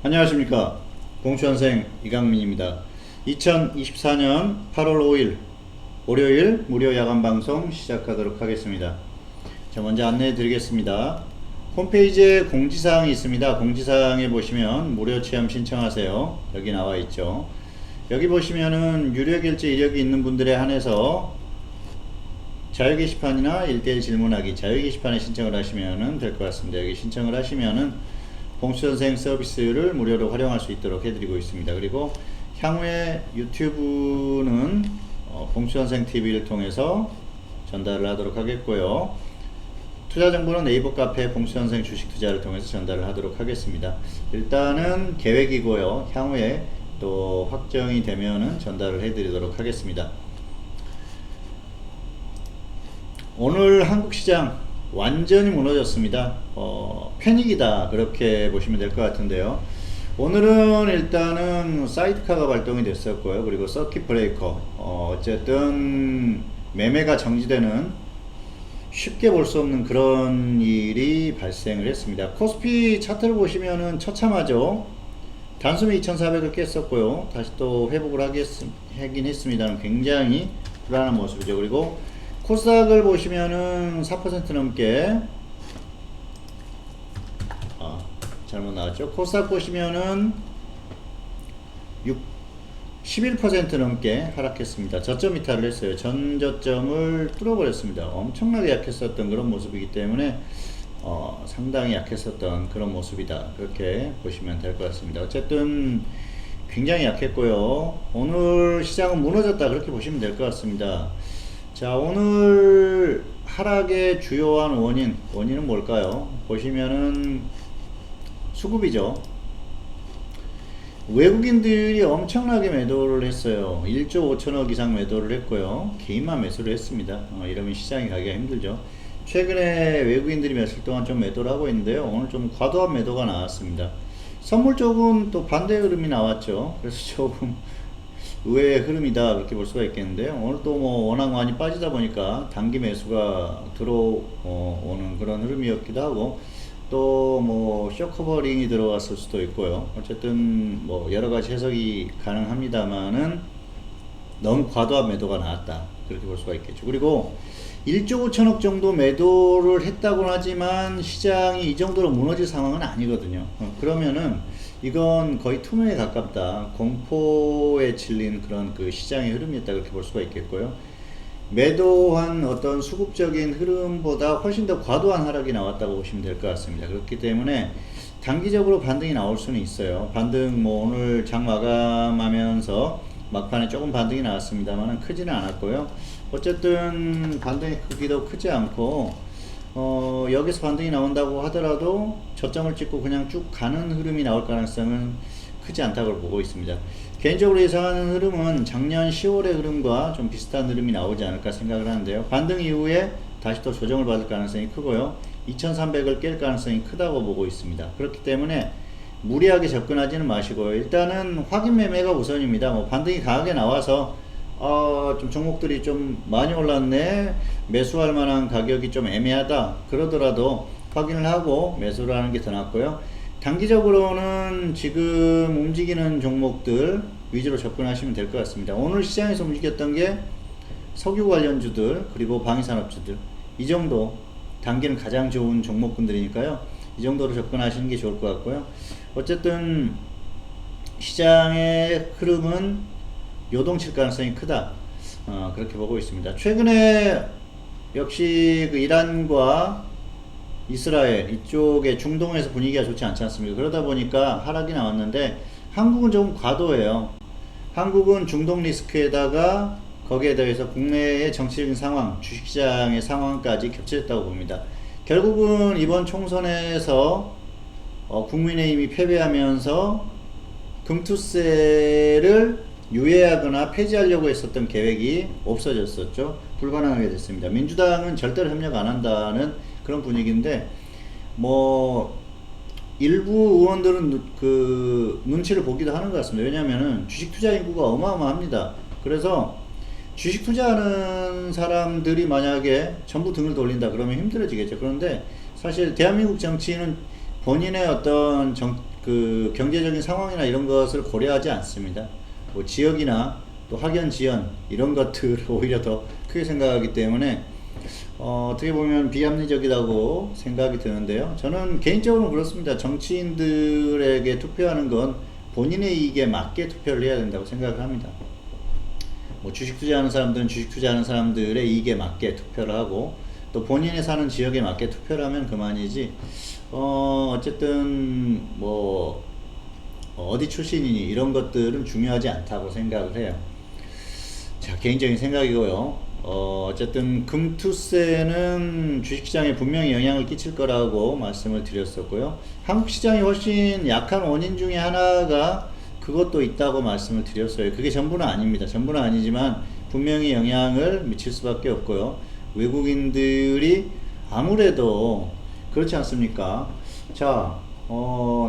안녕하십니까. 공추원생 이강민입니다. 2024년 8월 5일 월요일 무료 야간 방송 시작하도록 하겠습니다. 자, 먼저 안내해 드리겠습니다. 홈페이지에 공지사항이 있습니다. 공지사항에 보시면 무료 체험 신청하세요. 여기 나와 있죠. 여기 보시면은 유료 결제 이력이 있는 분들에 한해서 자유 게시판이나 1대1 질문하기 자유 게시판에 신청을 하시면 될 것 같습니다. 여기 신청을 하시면은 봉수선생 서비스를 무료로 활용할 수 있도록 해드리고 있습니다. 그리고 향후에 유튜브는 봉수선생 TV를 통해서 전달을 하도록 하겠고요. 투자 정보는 네이버 카페 봉수선생 주식투자를 통해서 전달을 하도록 하겠습니다. 일단은 계획이고요. 향후에 또 확정이 되면은 전달을 해드리도록 하겠습니다. 오늘 한국 시장 완전히 무너졌습니다. 패닉이다 그렇게 보시면 될 것 같은데요. 오늘은 일단은 사이드카가 발동이 됐었고요. 그리고 서킷 브레이커 어쨌든 매매가 정지되는 쉽게 볼 수 없는 그런 일이 발생을 했습니다. 코스피 차트를 보시면은 처참하죠. 단숨에 2400을 깼었고요. 다시 또 회복을 하긴 했습니다는 굉장히 불안한 모습이죠. 그리고 코스닥을 보시면은 4% 넘게 잘못 나왔죠. 코스닥 보시면은 11% 넘게 하락했습니다. 저점 이탈을 했어요. 전 저점을 뚫어버렸습니다. 엄청나게 약했었던 그런 모습이기 때문에 상당히 약했었던 그런 모습이다 그렇게 보시면 될 것 같습니다. 어쨌든 굉장히 약했고요. 오늘 시장은 무너졌다 그렇게 보시면 될 것 같습니다. 자, 오늘 하락의 주요한 원인은 뭘까요? 보시면은 수급이죠. 외국인들이 엄청나게 매도를 했어요. 1조 5천억 이상 매도를 했고요. 개인만 매수를 했습니다. 이러면 시장이 가기가 힘들죠. 최근에 외국인들이 며칠 동안 좀 매도를 하고 있는데요. 오늘 좀 과도한 매도가 나왔습니다. 선물 쪽은 또 반대 흐름이 나왔죠. 그래서 조금 의외의 흐름이다 그렇게 볼 수가 있겠는데요. 오늘 또 뭐 워낙 많이 빠지다 보니까 단기 매수가 들어오는 그런 흐름이었기도 하고 또 뭐 쇼커버링이 들어왔을 수도 있고요. 어쨌든 뭐 여러 가지 해석이 가능합니다만은 너무 과도한 매도가 나왔다 그렇게 볼 수가 있겠죠. 그리고 1조 5천억 정도 매도를 했다고는 하지만 시장이 이 정도로 무너질 상황은 아니거든요. 그러면은 이건 거의 투명에 가깝다. 공포에 질린 그런 그 시장의 흐름이었다 그렇게 볼 수가 있겠고요. 매도한 어떤 수급적인 흐름보다 훨씬 더 과도한 하락이 나왔다고 보시면 될 것 같습니다. 그렇기 때문에 단기적으로 반등이 나올 수는 있어요. 반등 뭐 오늘 장 마감하면서 막판에 조금 반등이 나왔습니다만 크지는 않았고요. 어쨌든 반등의 크기도 크지 않고 여기서 반등이 나온다고 하더라도 저점을 찍고 그냥 쭉 가는 흐름이 나올 가능성은 크지 않다고 보고 있습니다. 개인적으로 예상하는 흐름은 작년 10월의 흐름과 좀 비슷한 흐름이 나오지 않을까 생각을 하는데요. 반등 이후에 다시 또 조정을 받을 가능성이 크고요. 2300을 깰 가능성이 크다고 보고 있습니다. 그렇기 때문에 무리하게 접근하지는 마시고요. 일단은 확인 매매가 우선입니다. 뭐 반등이 강하게 나와서 좀 종목들이 좀 많이 올랐네, 매수할 만한 가격이 좀 애매하다 그러더라도 확인을 하고 매수를 하는 게 더 낫고요. 단기적으로는 지금 움직이는 종목들 위주로 접근하시면 될 것 같습니다. 오늘 시장에서 움직였던 게 석유 관련주들 그리고 방위산업주들, 이 정도 단기는 가장 좋은 종목군들이니까요. 이 정도로 접근하시는 게 좋을 것 같고요. 어쨌든 시장의 흐름은 요동칠 가능성이 크다 그렇게 보고 있습니다. 최근에 역시 그 이란과 이스라엘 이쪽에 중동에서 분위기가 좋지 않지 않습니까? 그러다 보니까 하락이 나왔는데 한국은 조금 과도해요. 한국은 중동 리스크에다가 거기에 대해서 국내의 정치적인 상황, 주식시장의 상황까지 겹쳐졌다고 봅니다. 결국은 이번 총선에서 국민의힘이 패배하면서 금투세를 유예하거나 폐지하려고 했었던 계획이 없어졌었죠. 불가능하게 됐습니다. 민주당은 절대로 협력 안 한다는 그런 분위기인데 뭐 일부 의원들은 그 눈치를 보기도 하는 것 같습니다. 왜냐하면은 주식 투자 인구가 어마어마합니다. 그래서 주식 투자하는 사람들이 만약에 전부 등을 돌린다 그러면 힘들어지겠죠. 그런데 사실 대한민국 정치인은 본인의 어떤 그 경제적인 상황이나 이런 것을 고려하지 않습니다. 뭐 지역이나 또 학연 지연 이런 것들을 오히려 더 크게 생각하기 때문에 어떻게 보면 비합리적이라고 생각이 드는데요. 저는 개인적으로 그렇습니다. 정치인들에게 투표하는 건 본인의 이익에 맞게 투표를 해야 된다고 생각을 합니다. 뭐 주식 투자하는 사람들은 주식 투자하는 사람들의 이익에 맞게 투표를 하고 또 본인이 사는 지역에 맞게 투표를 하면 그만이지 어쨌든 뭐 어디 출신이니 이런 것들은 중요하지 않다고 생각을 해요. 자, 개인적인 생각이고요. 어쨌든 금투세는 주식시장에 분명히 영향을 끼칠 거라고 말씀을 드렸었고요. 한국 시장이 훨씬 약한 원인 중에 하나가 그것도 있다고 말씀을 드렸어요. 그게 전부는 아닙니다. 전부는 아니지만 분명히 영향을 미칠 수밖에 없고요. 외국인들이 아무래도 그렇지 않습니까? 자,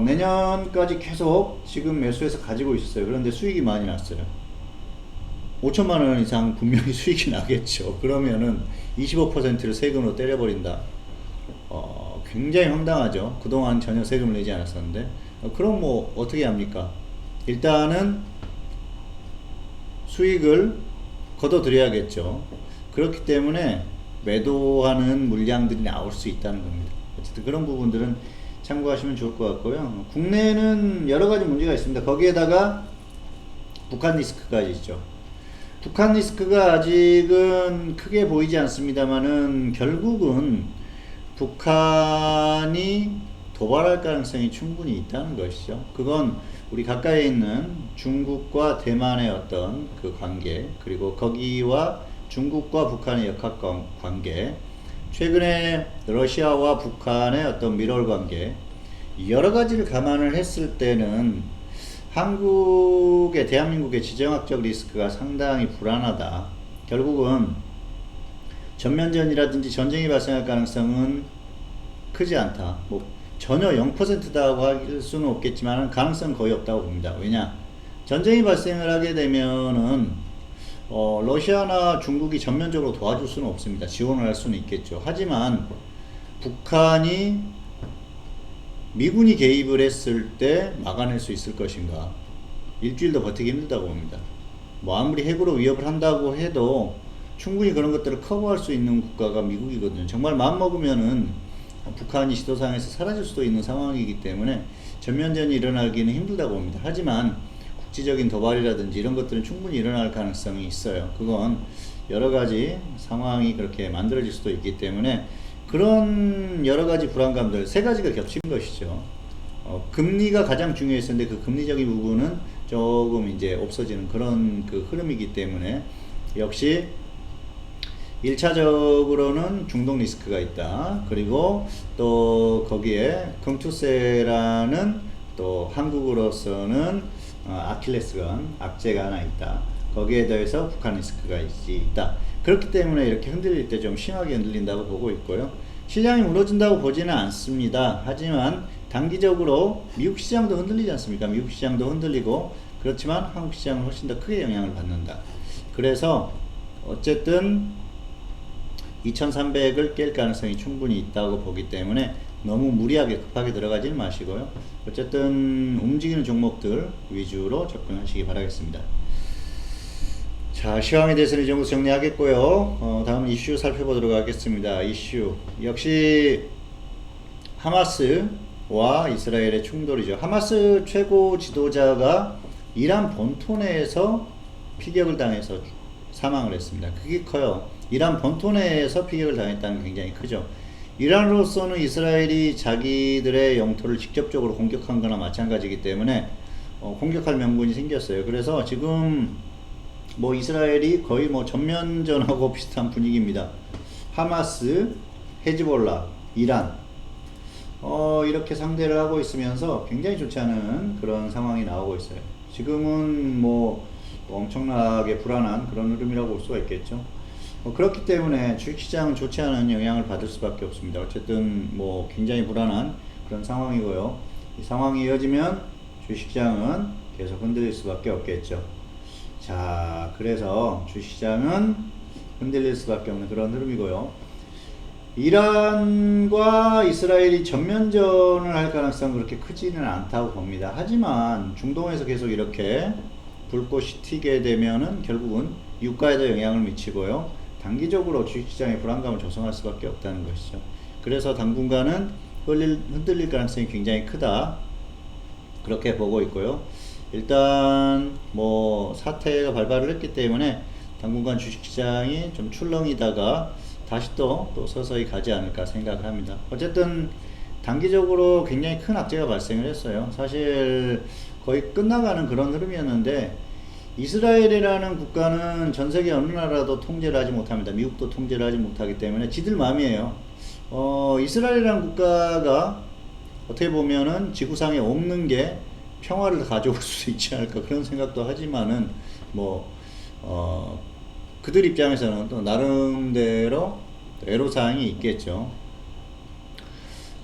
내년까지 계속 지금 매수해서 가지고 있었어요. 그런데 수익이 많이 났어요. 5천만 원 이상 분명히 수익이 나겠죠. 그러면은 25%를 세금으로 때려버린다. 굉장히 황당하죠. 그동안 전혀 세금을 내지 않았었는데. 그럼 뭐 어떻게 합니까? 일단은 수익을 걷어들여야겠죠. 그렇기 때문에 매도하는 물량들이 나올 수 있다는 겁니다. 어쨌든 그런 부분들은 참고하시면 좋을 것 같고요. 국내는 여러 가지 문제가 있습니다. 거기에다가 북한 리스크까지 있죠. 북한 리스크가 아직은 크게 보이지 않습니다만은 결국은 북한이 도발할 가능성이 충분히 있다는 것이죠. 그건 우리 가까이에 있는 중국과 대만의 어떤 그 관계, 그리고 거기와 중국과 북한의 역학 관계, 최근에 러시아와 북한의 어떤 밀월 관계, 여러 가지를 감안을 했을 때는 대한민국의 지정학적 리스크가 상당히 불안하다. 결국은 전면전이라든지 전쟁이 발생할 가능성은 크지 않다. 뭐 전혀 0%다고 할 수는 없겠지만 가능성은 거의 없다고 봅니다. 왜냐? 전쟁이 발생을 하게 되면은 러시아나 중국이 전면적으로 도와줄 수는 없습니다. 지원을 할 수는 있겠죠. 하지만 북한이 미군이 개입을 했을 때 막아낼 수 있을 것인가? 일주일도 버티기 힘들다고 봅니다. 뭐 아무리 핵으로 위협을 한다고 해도 충분히 그런 것들을 커버할 수 있는 국가가 미국이거든요. 정말 마음먹으면은 북한이 지도상에서 사라질 수도 있는 상황이기 때문에 전면전이 일어나기는 힘들다고 봅니다. 하지만 국지적인 도발이라든지 이런 것들은 충분히 일어날 가능성이 있어요. 그건 여러 가지 상황이 그렇게 만들어질 수도 있기 때문에 그런 여러 가지 불안감들, 세 가지가 겹친 것이죠. 금리가 가장 중요했었는데 그 금리적인 부분은 조금 이제 없어지는 그런 그 흐름이기 때문에 역시 1차적으로는 중동 리스크가 있다. 그리고 또 거기에 금투세라는 또 한국으로서는 아킬레스건, 악재가 하나 있다. 거기에 더해서 북한 리스크가 있다. 그렇기 때문에 이렇게 흔들릴 때 좀 심하게 흔들린다고 보고 있고요. 시장이 무너진다고 보지는 않습니다. 하지만 단기적으로 미국 시장도 흔들리지 않습니까? 미국 시장도 흔들리고 그렇지만 한국 시장은 훨씬 더 크게 영향을 받는다. 그래서 어쨌든 2300을 깰 가능성이 충분히 있다고 보기 때문에 너무 무리하게 급하게 들어가지는 마시고요. 어쨌든 움직이는 종목들 위주로 접근하시기 바라겠습니다. 자, 시황에 대해서는 이 정도 정리하겠고요. 다음 이슈 살펴보도록 하겠습니다. 이슈 역시 하마스와 이스라엘의 충돌이죠. 하마스 최고 지도자가 이란 본토 내에서 피격을 당해서 사망을 했습니다. 그게 커요. 이란 본토 내에서 피격을 당했다는 게 굉장히 크죠. 이란으로서는 이스라엘이 자기들의 영토를 직접적으로 공격한 거나 마찬가지이기 때문에 공격할 명분이 생겼어요. 그래서 지금 뭐 이스라엘이 거의 뭐 전면전하고 비슷한 분위기입니다. 하마스, 헤즈볼라, 이란 이렇게 상대를 하고 있으면서 굉장히 좋지 않은 그런 상황이 나오고 있어요. 지금은 뭐 엄청나게 불안한 그런 흐름이라고 볼 수가 있겠죠. 그렇기 때문에 주식시장은 좋지 않은 영향을 받을 수밖에 없습니다. 어쨌든 뭐 굉장히 불안한 그런 상황이고요. 이 상황이 이어지면 주식시장은 계속 흔들릴 수밖에 없겠죠. 자, 그래서 주식시장은 흔들릴 수밖에 없는 그런 흐름이고요. 이란과 이스라엘이 전면전을 할 가능성은 그렇게 크지는 않다고 봅니다. 하지만 중동에서 계속 이렇게 불꽃이 튀게 되면은 결국은 유가에도 영향을 미치고요. 단기적으로 주식시장에 불안감을 조성할 수밖에 없다는 것이죠. 그래서 당분간은 흔들릴 가능성이 굉장히 크다. 그렇게 보고 있고요. 일단 뭐 사태가 발발을 했기 때문에 당분간 주식시장이 좀 출렁이다가 다시 또 서서히 가지 않을까 생각을 합니다. 어쨌든 단기적으로 굉장히 큰 악재가 발생을 했어요. 사실 거의 끝나가는 그런 흐름이었는데 이스라엘이라는 국가는 전 세계 어느 나라도 통제를 하지 못합니다. 미국도 통제를 하지 못하기 때문에 지들 마음이에요. 이스라엘이라는 국가가 어떻게 보면은 지구상에 없는 게 평화를 가져올 수 있지 않을까 그런 생각도 하지만은 뭐 그들 입장에서는 또 나름대로 애로사항이 있겠죠.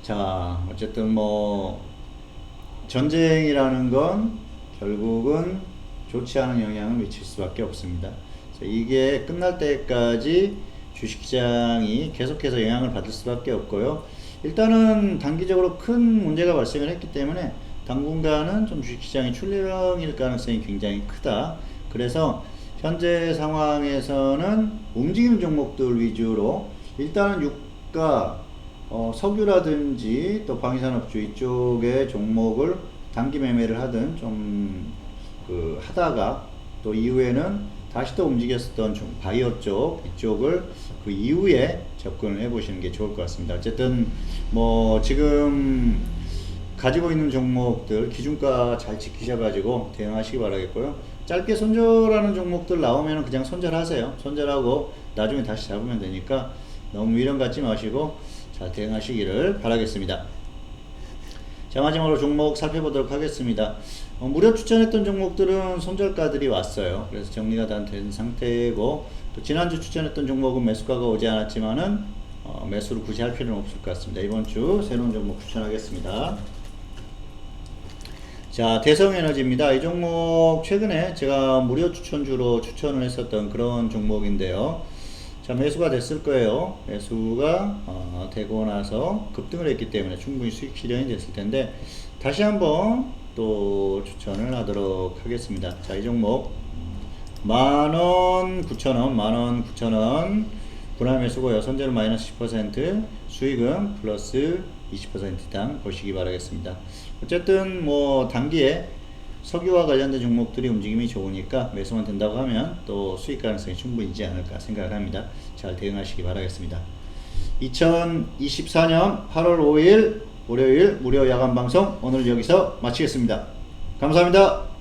자, 어쨌든 뭐 전쟁이라는 건 결국은 좋지 않은 영향을 미칠 수밖에 없습니다. 이게 끝날 때까지 주식시장이 계속해서 영향을 받을 수밖에 없고요. 일단은 단기적으로 큰 문제가 발생을 했기 때문에 당분간은 좀 주식시장이 출렁일 가능성이 굉장히 크다. 그래서 현재 상황에서는 움직이는 종목들 위주로 일단은 유가, 석유라든지 또 방위산업주 이쪽의 종목을 단기 매매를 하든 좀 하다가 또 이후에는 다시 또 움직였었던 좀 바이오 쪽 이쪽을 그 이후에 접근을 해보시는 게 좋을 것 같습니다. 어쨌든 뭐 지금 가지고 있는 종목들 기준가 잘 지키셔가지고 대응하시기 바라겠고요. 짧게 손절하는 종목들 나오면 그냥 손절하세요. 손절하고 나중에 다시 잡으면 되니까 너무 미련 갖지 마시고 잘 대응하시기를 바라겠습니다. 자, 마지막으로 종목 살펴보도록 하겠습니다. 무료 추천했던 종목들은 손절가들이 왔어요. 그래서 정리가 다 된 상태고, 또 지난주 추천했던 종목은 매수가가 오지 않았지만은 매수를 굳이 할 필요는 없을 것 같습니다. 이번 주 새로운 종목 추천하겠습니다. 자, 대성에너지입니다. 이 종목 최근에 제가 무료 추천주로 추천을 했었던 그런 종목인데요. 자, 매수가 됐을 거예요. 매수가 되고 나서 급등을 했기 때문에 충분히 수익 실현이 됐을 텐데 다시 한번 또 추천을 하도록 하겠습니다. 자, 이 종목 10,9,000원, 10,9,000원 분할 매수고요. 손절은 마이너스 10%, 수익은 플러스 20%당 보시기 바라겠습니다. 어쨌든 뭐 단기에 석유와 관련된 종목들이 움직임이 좋으니까 매수만 된다고 하면 또 수익 가능성이 충분히 있지 않을까 생각을 합니다. 잘 대응하시기 바라겠습니다. 2024년 8월 5일 월요일 무료 야간 방송 오늘 여기서 마치겠습니다. 감사합니다.